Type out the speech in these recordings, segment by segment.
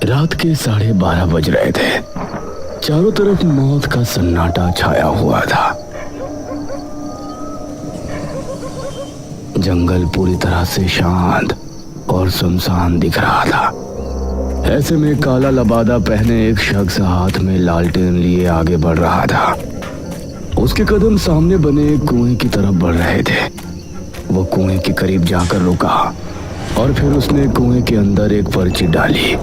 रात के 12:30 बज रहे थे। चारों तरफ मौत का सन्नाटा छाया हुआ था। जंगल पूरी तरह से शांत और सुनसान दिख रहा था। ऐसे में काला लबादा पहने एक शख्स हाथ में लालटेन लिए आगे बढ़ रहा था। उसके कदम सामने बने एक कुएं की तरफ बढ़ रहे थे। वो कुएं के करीब जाकर रुका और फिर उसने कुएं के अंदर एक पर्ची डाली।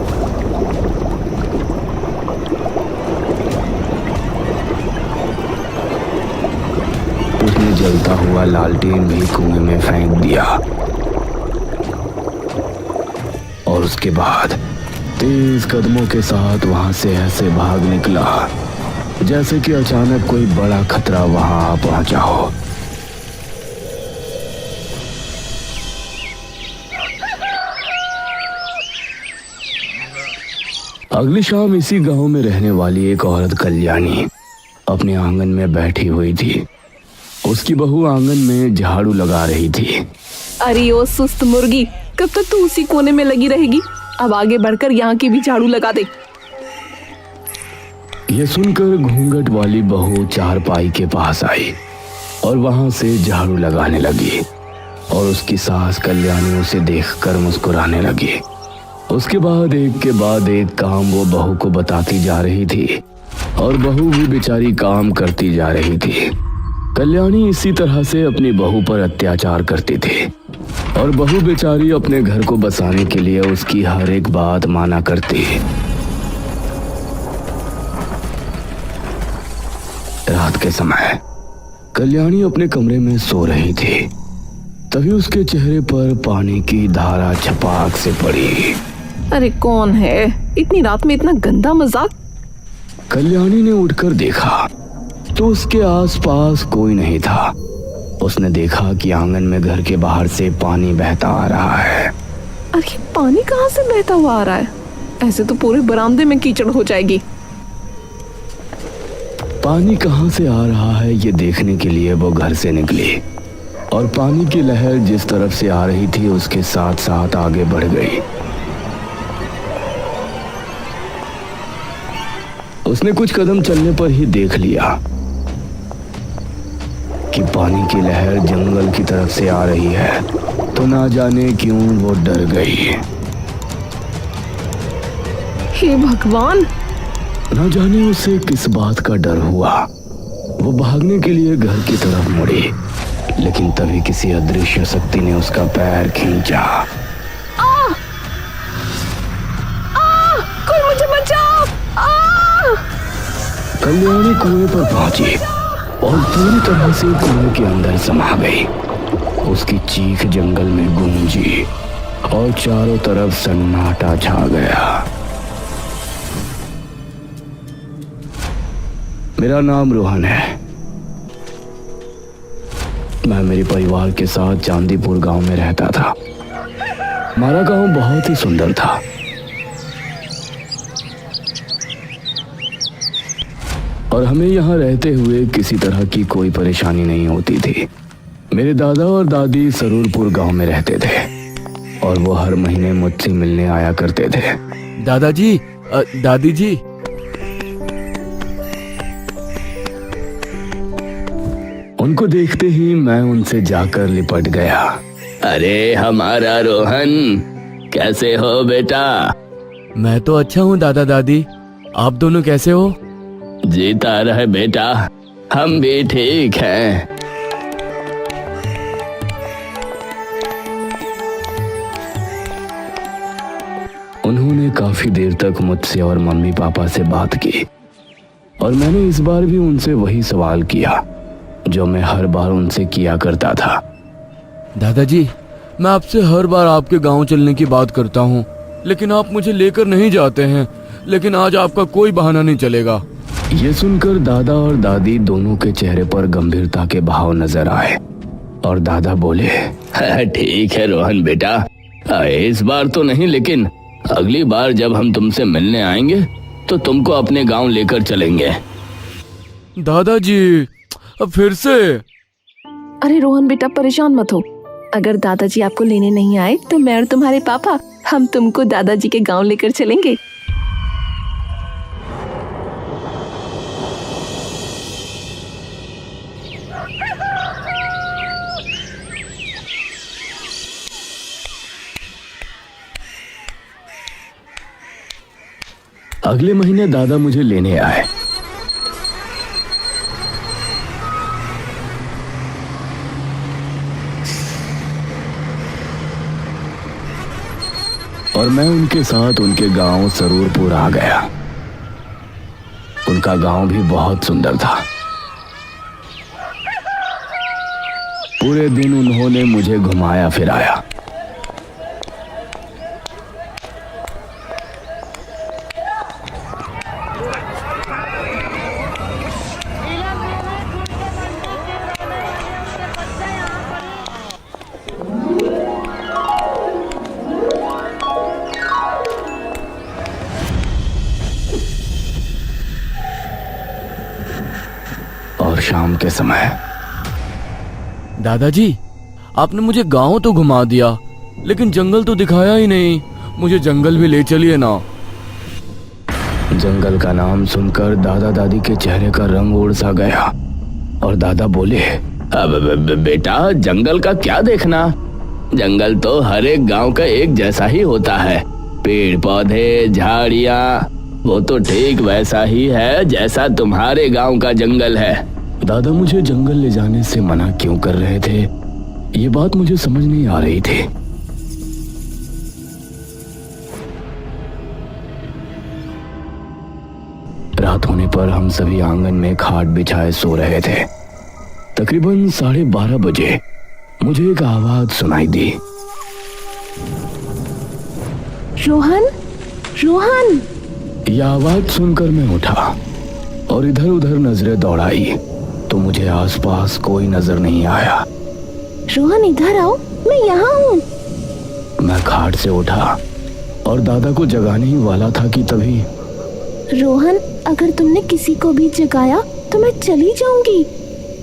उसने जलता हुआ लालटेन भी कुएं में फेंक दिया और उसके बाद तेज कदमों के साथ वहां से ऐसे भाग निकला जैसे कि अचानक कोई बड़ा खतरा वहां आ पहुंचा हो। अगली शाम इसी गांव में रहने वाली एक औरत कल्याणी अपने आंगन में बैठी हुई थी। उसकी बहू आंगन में झाड़ू लगा रही थी। अरे ओ सुस्त मुर्गी, कब तक तू उसी कोने में लगी रहेगी? अब आगे बढ़कर यहाँ की भी झाड़ू लगा दे। ये सुनकर घूंघट वाली बहू चारपाई के पास आई और वहां से झाड़ू लगाने लगी और उसकी सास कल्याणी उसे देखकर मुस्कुराने लगी। उसके बाद एक के बाद एक काम वो बहू को बताती जा रही थी और बहू भी बेचारी काम करती जा रही थी। कल्याणी इसी तरह से अपनी बहू पर अत्याचार करती थी और बहू बेचारी अपने घर को बसाने के लिए उसकी हर एक बात माना करती। रात के समय कल्याणी अपने कमरे में सो रही थी। तभी उसके चेहरे पर पानी की धारा छपाक से पड़ी। अरे कौन है? इतनी रात में इतना गंदा मजाक। कल्याणी ने उठकर देखा तो उसके आसपास कोई नहीं था। उसने देखा कि आंगन में घर के बाहर से पानी बहता आ रहा है। अरे पानी कहाँ से बहता हुआ आ रहा है? ऐसे तो पूरे बरामदे में कीचड़ हो जाएगी। पानी कहाँ से आ रहा है ये देखने के लिए वो घर से निकली और पानी की लहर जिस तरफ से आ रही थी उसके साथ साथ आगे बढ़ गई। उसने कुछ कदम चलने पर ही देख लिया कि पानी की लहर जंगल की तरफ से आ रही है। तो ना जाने क्यों वो डर गई। हे भगवान! ना जाने उसे किस बात का डर हुआ। वो भागने के लिए घर की तरफ मुड़ी, लेकिन तभी किसी अदृश्य शक्ति ने उसका पैर खींचा। कोई मुझे बचाओ! कल्याणी कुएं पर पहुंची और पूरी तरह से कुएं के अंदर समा गई। उसकी चीख जंगल में गूंजी और चारों तरफ सन्नाटा छा गया। मेरा नाम रोहन है। मैं मेरे परिवार के साथ चांदीपुर गांव में रहता था। हमारा गांव बहुत ही सुंदर था। और हमें यहाँ रहते हुए किसी तरह की कोई परेशानी नहीं होती थी। मेरे दादा और दादी सरूरपुर गांव में रहते थे और वो हर महीने मुझसे मिलने आया करते थे। दादाजी, दादी जी, उनको देखते ही मैं उनसे जाकर लिपट गया। अरे हमारा रोहन, कैसे हो बेटा? मैं तो अच्छा हूँ दादा दादी, आप दोनों कैसे हो? जीता रहे बेटा, हम भी ठीक हैं। उन्होंने काफी देर तक मुझसे और मम्मी पापा से बात की और मैंने इस बार भी उनसे वही सवाल किया जो मैं हर बार उनसे किया करता था। दादाजी, मैं आपसे हर बार आपके गांव चलने की बात करता हूँ, लेकिन आप मुझे लेकर नहीं जाते हैं। लेकिन आज आपका कोई बहाना नहीं चलेगा। ये सुनकर दादा और दादी दोनों के चेहरे पर गंभीरता के भाव नजर आए और दादा बोले, ठीक है रोहन बेटा, इस बार तो नहीं, लेकिन अगली बार जब हम तुमसे मिलने आएंगे तो तुमको अपने गांव लेकर चलेंगे। दादाजी, अब फिर से? अरे रोहन बेटा, परेशान मत हो। अगर दादाजी आपको लेने नहीं आए तो मैं और तुम्हारे पापा हम तुमको दादाजी के गांव लेकर चलेंगे। अगले महीने दादा मुझे लेने आए। और मैं उनके साथ उनके गांव सरूरपुर आ गया। उनका गांव भी बहुत सुंदर था। पूरे दिन उन्होंने मुझे घुमाया फिराया। और शाम के समय, दादाजी, आपने मुझे गांव तो घुमा दिया, लेकिन जंगल तो दिखाया ही नहीं। मुझे जंगल भी ले चलिए ना। जंगल का नाम सुनकर दादा दादी के चेहरे का रंग उड़ सा गया और दादा बोले, अब बेटा, जंगल का क्या देखना? जंगल तो हर एक गांव का एक जैसा ही होता है। पेड़ पौधे, झाड़ियाँ, वो तो ठीक वैसा ही है जैसा तुम्हारे गांव का जंगल है। दादा मुझे जंगल ले जाने से मना क्यों कर रहे थे, ये बात मुझे समझ नहीं आ रही थी। रात होने पर हम सभी आंगन में खाट बिछाए सो रहे थे। तकरीबन 12:30 बजे मुझे एक आवाज सुनाई दी। रोहन, रोहन। यह आवाज सुनकर मैं उठा और इधर उधर नजरें दौड़ाई तो मुझे आसपास कोई नजर नहीं आया। रोहन, इधर आओ, मैं यहाँ हूँ। मैं खाट से उठा और दादा को जगाने ही वाला था कि तभी, रोहन, अगर तुमने किसी को भी जगाया तो मैं चली जाऊंगी।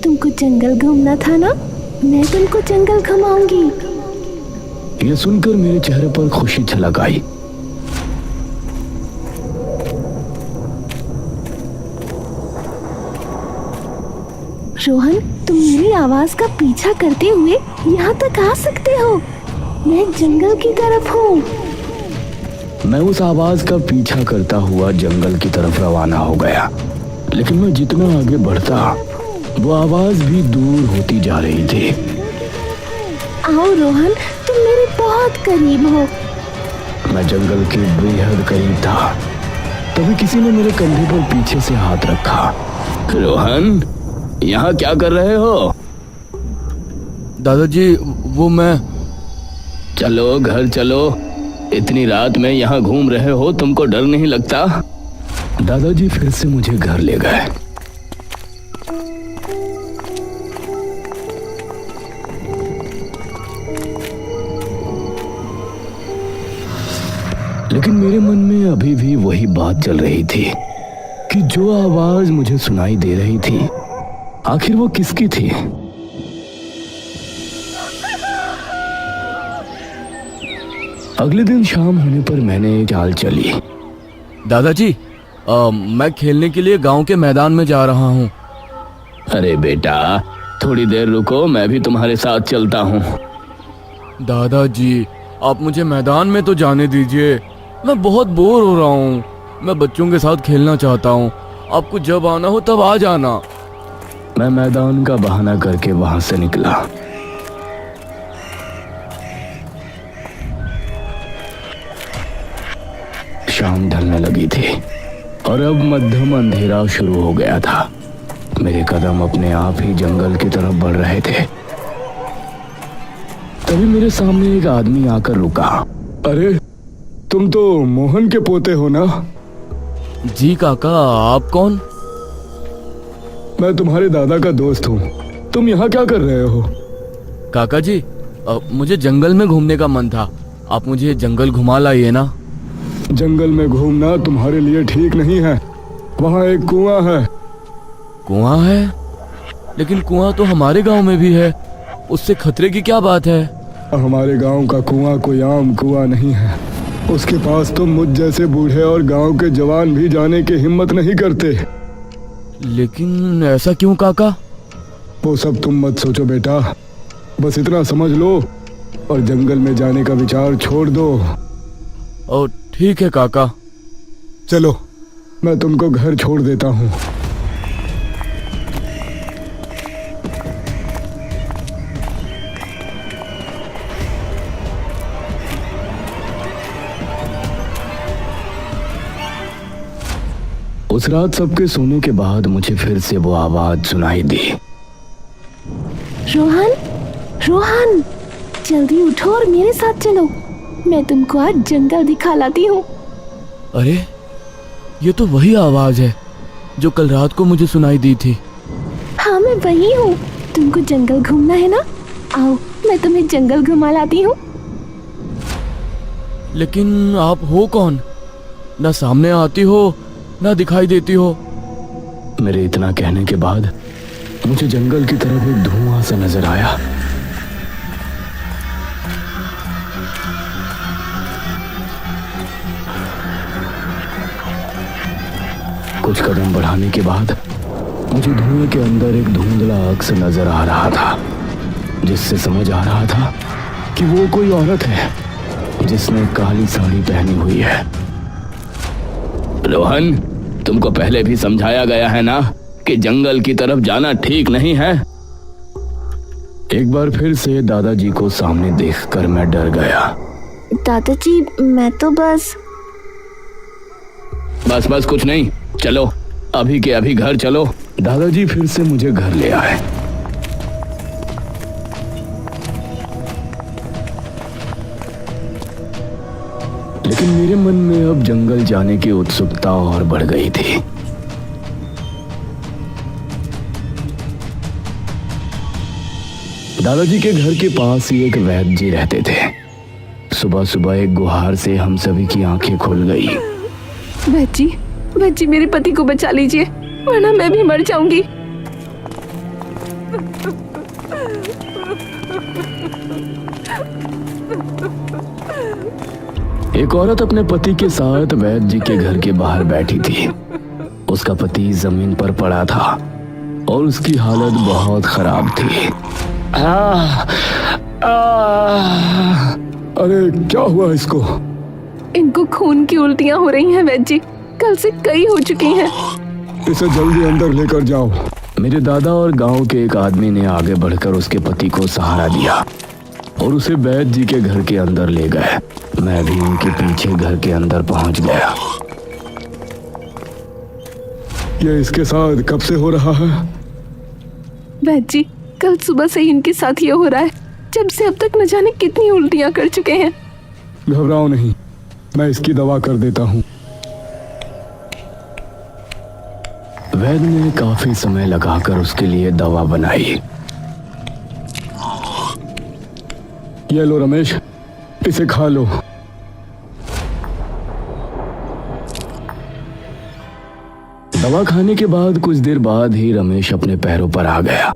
तुमको जंगल घूमना था ना, मैं तुमको जंगल घुमाऊंगी। यह सुनकर मेरे चेहरे पर खुशी झलक आई। रोहन, तुम मेरी आवाज का पीछा करते हुए यहाँ तक आ सकते हो। मैं जंगल की तरफ हूँ। मैं उस आवाज का पीछा करता हुआ जंगल की तरफ रवाना हो गया, लेकिन मैं जितना आगे बढ़ता वो आवाज भी दूर होती जा रही थी। आओ रोहन, तुम मेरे बहुत करीब हो। मैं जंगल के बेहद करीब था। तभी किसी ने मेरे कंधे पर पीछे से हाथ रखा। रोहन, यहाँ क्या कर रहे हो? दादाजी, वो मैं। चलो घर चलो, इतनी रात में यहाँ घूम रहे हो, तुमको डर नहीं लगता? दादाजी फिर से मुझे घर ले गए। लेकिन मेरे मन में अभी भी वही बात चल रही थी कि जो आवाज मुझे सुनाई दे रही थी, आखिर वो किसकी थी? अगले दिन शाम होने पर मैंने एक चाल चली। दादाजी, मैं खेलने के लिए गांव के मैदान में जा रहा हूँ। अरे बेटा, थोड़ी देर रुको, मैं भी तुम्हारे साथ चलता हूँ। दादाजी, आप मुझे मैदान में तो जाने दीजिए। मैं बहुत बोर हो रहा हूँ। मैं बच्चों के साथ खेलना चाहता हूँ। आपको जब आना हो तब आ जाना। मैं मैदान का बहाना करके वहां से निकला। शाम ढलने लगी थी और अब मध्यम अंधेरा शुरू हो गया था। मेरे कदम अपने आप ही जंगल की तरफ बढ़ रहे थे। तभी मेरे सामने एक आदमी आकर रुका। अरे, तुम तो मोहन के पोते हो ना? जी काका, आप कौन? मैं तुम्हारे दादा का दोस्त हूँ। तुम यहाँ क्या कर रहे हो? काका जी, मुझे जंगल में घूमने का मन था। आप मुझे जंगल घुमा लाइए ना। जंगल में घूमना तुम्हारे लिए ठीक नहीं है। वहाँ एक कुआं है। कुआं है? लेकिन कुआं तो हमारे गांव में भी है। उससे खतरे की क्या बात है? हमारे गांव का कुआं कोई आम कुआं नहीं है। उसके पास तो मुझ जैसे बूढ़े और गांव के जवान भी जाने की हिम्मत नहीं करते। लेकिन ऐसा क्यों काका? वो सब तुम मत सोचो बेटा, बस इतना समझ लो और जंगल में जाने का विचार छोड़ दो। और ठीक है काका। चलो मैं तुमको घर छोड़ देता हूँ। उस रात सबके सोने के बाद मुझे फिर से वो आवाज सुनाई दी। रोहन, रोहन, जल्दी उठो और मेरे साथ चलो। मैं तुमको आज जंगल दिखा लाती हूँ। अरे ये तो वही आवाज है जो कल रात को मुझे सुनाई दी थी। हाँ, मैं वही हूँ। तुमको जंगल घूमना है ना? आओ, मैं तुम्हें जंगल घुमा लाती हूँ। लेकिन आप हो कौन? ना सामने आती हो ना दिखाई देती हो। मेरे इतना कहने के बाद मुझे जंगल की तरफ एक धुआं सा नजर आया। कुछ कदम बढ़ाने के बाद मुझे धुएं के अंदर एक धुंधला अक्स नजर आ रहा था, जिससे समझ आ रहा था कि वो कोई औरत है जिसने काली साड़ी पहनी हुई है। रोहन, तुमको पहले भी समझाया गया है ना कि जंगल की तरफ जाना ठीक नहीं है। एक बार फिर से दादाजी को सामने देखकर मैं डर गया। दादाजी, मैं तो बस बस कुछ नहीं, चलो अभी के अभी घर चलो। दादाजी फिर से मुझे घर ले आए। लेकिन मेरे मन में अब जंगल जाने की उत्सुकता और बढ़ गई थी। दादाजी के घर के पास ही एक वैद्य जी रहते थे। सुबह सुबह एक गुहार से हम सभी की आंखें खुल गई। वैद्य जी, मेरे पति को बचा लीजिए, वरना मैं भी मर जाऊंगी। एक औरत अपने पति के साथ वैद्य जी के घर के बाहर बैठी थी। उसका पति जमीन पर पड़ा था और उसकी हालत बहुत खराब थी। अरे क्या हुआ इसको? इनको खून की उल्टियां हो रही हैं वैद्य जी, कल से कई हो चुकी हैं। इसे जल्दी अंदर लेकर जाओ। मेरे दादा और गांव के एक आदमी ने आगे बढ़कर उसके पति को सहारा दिया और उसे वैद्य जी के घर के अंदर ले गए। मैं भी उनके पीछे घर के अंदर पहुंच गया। ये इसके साथ कब से हो रहा है? वैद्य जी, कल सुबह से ही इनके साथ ये हो रहा है। जब से अब तक न जाने कितनी उल्टियां कर चुके हैं। घबराओ नहीं, मैं इसकी दवा कर देता हूँ। वैद्य ने काफी समय लगाकर उसके लिए दवा बनाई। ये लो रमेश, इसे खा लो। दवा खाने के बाद कुछ देर बाद ही रमेश अपने पैरों पर आ गया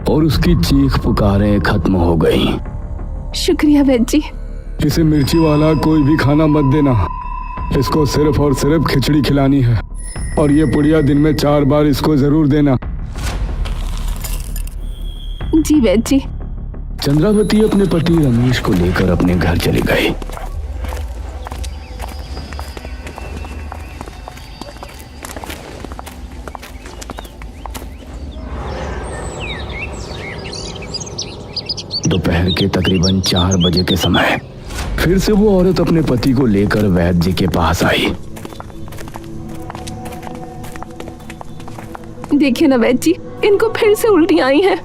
और उसकी चीख पुकारें खत्म हो गईं। शुक्रिया वैद्य जी। इसे मिर्ची वाला कोई भी खाना मत देना। इसको सिर्फ और सिर्फ खिचड़ी खिलानी है और ये पुड़िया दिन में 4 बार इसको जरूर देना। जी वैद्य जी। चंद्रावती अपने पति रमेश को लेकर अपने घर चली गई। दोपहर के तकरीबन 4 बजे के समय फिर से वो औरत अपने पति को लेकर वैद्य जी के पास आई। देखिए ना वैद्य जी, इनको फिर से उल्टियां आई हैं।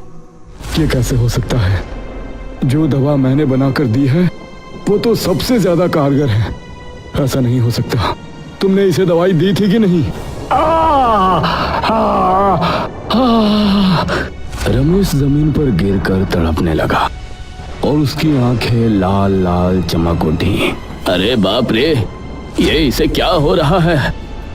ये कैसे हो सकता है? जो दवा मैंने बनाकर दी है वो तो सबसे ज्यादा कारगर है। ऐसा नहीं हो सकता। तुमने इसे दवाई दी थी कि नहीं? रमेश जमीन पर गिरकर तड़पने लगा और उसकी आंखें लाल लाल चमक उठी। अरे बाप रे, ये इसे क्या हो रहा है?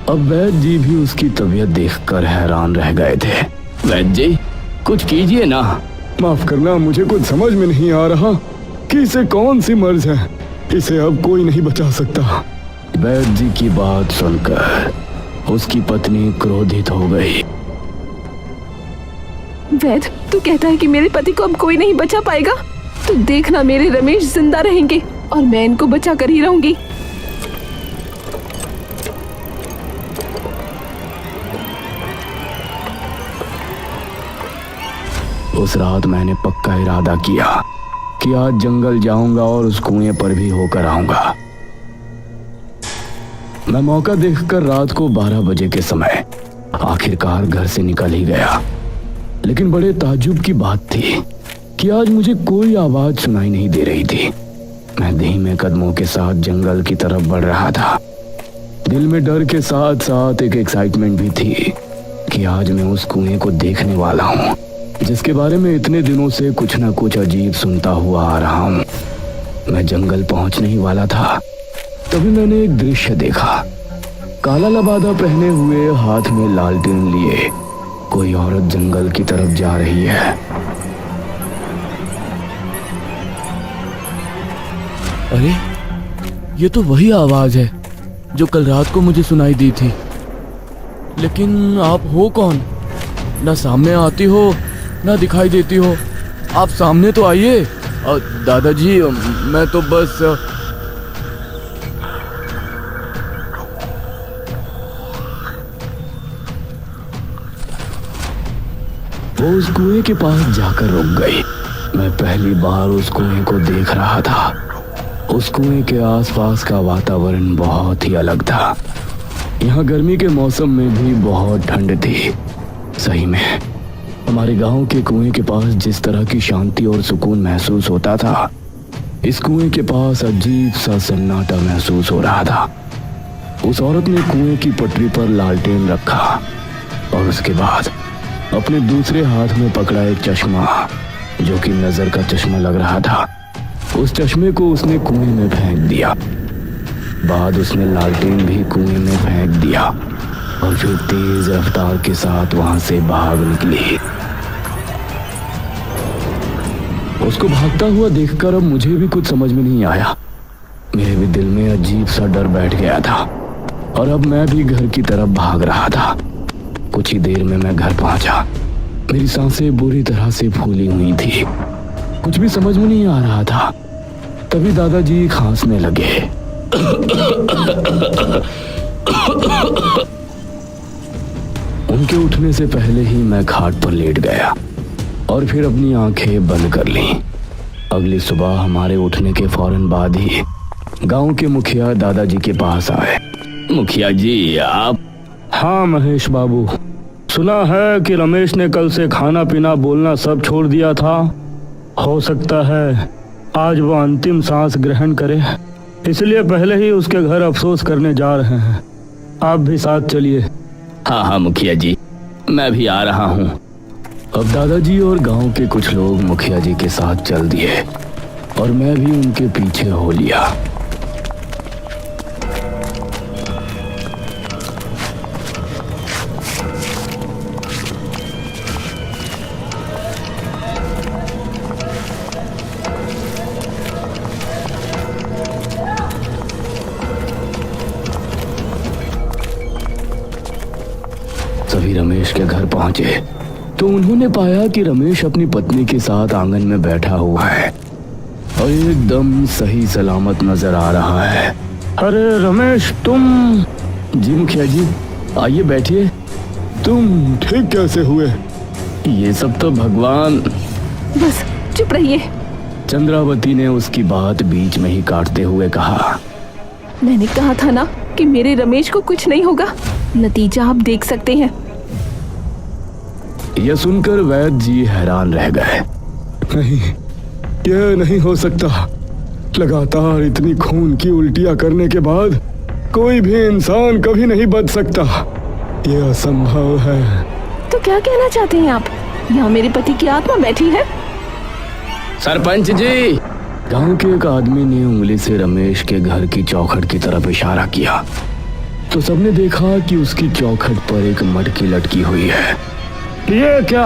अब वैद्य जी भी उसकी तबीयत देखकर हैरान रह गए थे। वैद्य जी, कुछ कीजिए ना। माफ करना, मुझे कुछ समझ में नहीं आ रहा कि इसे कौन सी मर्ज है। इसे अब कोई नहीं बचा सकता। वैद्य जी की बात सुनकर उसकी पत्नी क्रोधित हो गई। वैद्य, तू कहता है कि मेरे पति को अब कोई नहीं बचा पाएगा? तो देखना, मेरे रमेश जिंदा रहेंगे और मैं इनको बचा कर ही रहूंगी। उस रात मैंने पक्का इरादा किया कि आज जंगल जाऊंगा और उस कुएं पर भी होकर आऊंगा। मैं मौका देखकर रात को 12 बजे के समय आखिरकार घर से निकल ही गया। लेकिन बड़े ताज्जुब की बात थी कि आज मुझे कोई आवाज सुनाई नहीं दे रही थी। मैं धीमे कदमों के साथ जंगल की तरफ बढ़ रहा था। दिल में डर के साथ साथ एक एक्साइटमेंट भी थी कि आज मैं उस कुएं को देखने वाला हूँ, जिसके बारे में इतने दिनों से कुछ न कुछ अजीब सुनता हुआ आ रहा हूँ। मैं जंगल पहुंचने ही वाला था, तभी मैंने एक दृश्य देखा। काला लबादा पहने हुए, हाथ में लालटेन लिए कोई औरत जंगल की तरफ जा रही है। अरे, ये तो वही आवाज है जो कल रात को मुझे सुनाई दी थी। लेकिन आप हो कौन? ना सामने आती हो ना दिखाई देती हो। आप सामने तो आइए। दादाजी, मैं तो बस वो उस कुएं के पास जाकर रुक गई। मैं पहली बार उस कुएं को देख रहा था। उस कुएं के आसपास का वातावरण बहुत ही अलग था। यहाँ गर्मी के मौसम में भी बहुत ठंड थी। सही में हमारे गांव के कुएं के पास जिस तरह की शांति और सुकून महसूस होता था, इस कुएं के पास अजीब सा सन्नाटा महसूस हो रहा था। उस औरत ने कुएं की पटरी पर लालटेन रखा और उसके बाद अपने दूसरे हाथ में पकड़ा एक चश्मा, जो कि नजर का चश्मा लग रहा था। उस चश्मे को उसने कुएं में फेंक दिया। बाद उसने लालटेन भी कुएं में फेंक दिया और फिर तेज रफ्तार के साथ वहां से भाग निकली। उसको भागता हुआ देखकर अब मुझे भी कुछ समझ में नहीं आया। मेरे भी दिल में अजीब सा डर बैठ गया था और अब मैं भी घर की तरफ भाग रहा था। कुछ ही देर में मैं घर पहुंचा। मेरी सांसें बुरी तरह से फूली हुई थी। कुछ भी समझ में नहीं आ रहा था। तभी दादाजी खांसने लगे। उनके उठने से पहले ही मैं खाट पर लेट गया और फिर अपनी आंखें बंद कर लीं। अगली सुबह हमारे उठने के फौरन बाद ही गांव के मुखिया दादाजी के पास आए। मुखिया जी, आप? हाँ महेश बाबू, सुना है कि रमेश ने कल से खाना पीना बोलना सब छोड़ दिया था। हो सकता है आज वो अंतिम सांस ग्रहण करे, इसलिए पहले ही उसके घर अफसोस करने जा रहे हैं। आप भी साथ चलिए। हाँ हाँ मुखिया जी, मैं भी आ रहा हूँ। अब दादाजी और गांव के कुछ लोग मुखिया जी के साथ चल दिए और मैं भी उनके पीछे हो लिया। सभी रमेश के घर पहुंचे तो उन्होंने पाया कि रमेश अपनी पत्नी के साथ आंगन में बैठा हुआ है और एकदम सही सलामत नजर आ रहा है। अरे रमेश, तुम? जी मुखिया जी, आइए बैठिए। तुम ठीक कैसे हुए? ये सब तो भगवान। बस चुप रहिए। चंद्रावती ने उसकी बात बीच में ही काटते हुए कहा। मैंने कहा था ना कि मेरे रमेश को कुछ नहीं होगा। नतीजा आप देख सकते हैं। यह सुनकर वैद्य जी हैरान रह गए। नहीं, यह नहीं हो सकता। लगातार इतनी खून की उल्टियां करने के बाद कोई भी इंसान कभी नहीं बच सकता। यह असंभव है। तो क्या कहना चाहते हैं आप? यहाँ मेरे पति की आत्मा बैठी है। सरपंच जी, गांव के एक आदमी ने उंगली से रमेश के घर की चौखट की तरफ इशारा किया तो सबने देखा कि उसकी चौखट पर एक मटकी लटकी हुई है। ये क्या?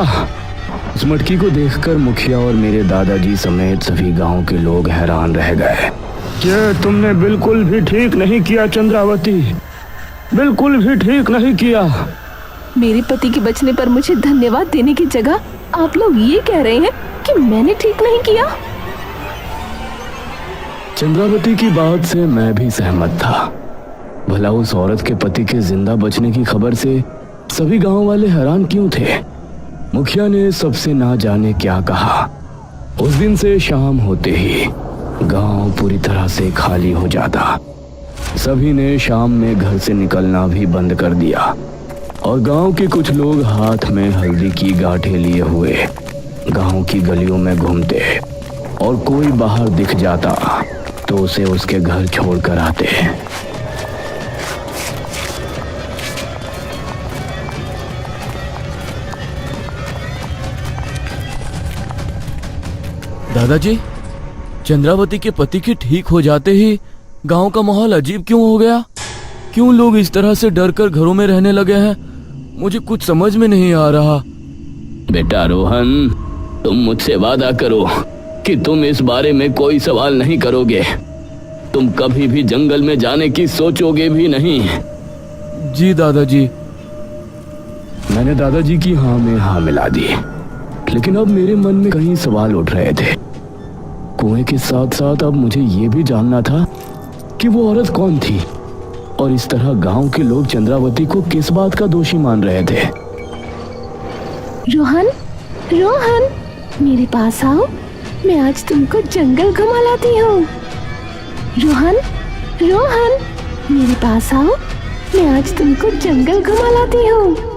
उस मटकी को देखकर मुखिया और मेरे दादाजी समेत सभी गांव के लोग हैरान रह गए। ये तुमने बिल्कुल भी ठीक नहीं किया चंद्रावती, बिल्कुल भी ठीक नहीं किया। मेरे पति के बचने पर मुझे धन्यवाद देने की जगह आप लोग ये कह रहे हैं कि मैंने ठीक नहीं किया। चंद्रावती की बात से मैं भी सहमत था। भला उस औरत के पति के जिंदा बचने की खबर से सभी गांव वाले हैरान क्यों थे? मुखिया ने सबसे ना जाने क्या कहा। उस दिन से शाम होते ही गांव पूरी तरह से खाली हो जाता। सभी ने शाम में घर से निकलना भी बंद कर दिया और गांव के कुछ लोग हाथ में हल्दी की गांठें लिए हुए गांव की गलियों में घूमते और कोई बाहर दिख जाता तो उसे उसके घर छोड़कर आते। दादाजी, चंद्रावती के पति के ठीक हो जाते ही गांव का माहौल अजीब क्यों हो गया? क्यों लोग इस तरह से डरकर घरों में रहने लगे हैं? मुझे कुछ समझ में नहीं आ रहा। बेटा रोहन, तुम मुझसे वादा करो कि तुम इस बारे में कोई सवाल नहीं करोगे। तुम कभी भी जंगल में जाने की सोचोगे भी नहीं। जी दादाजी। मैंने दादाजी की हाँ में हाँ मिला दी, लेकिन अब मेरे मन में कई सवाल उठ रहे थे। कुएं के साथ साथ अब मुझे ये भी जानना था कि वो औरत कौन थी और इस तरह गांव के लोग चंद्रावती को किस बात का दोषी मान रहे थे। रोहन, रोहन, मेरे पास आओ, मैं आज तुमको जंगल घुमा लाती हूँ। रोहन, रोहन, मेरे पास आओ, मैं आज तुमको जंगल घुमा लाती हूँ।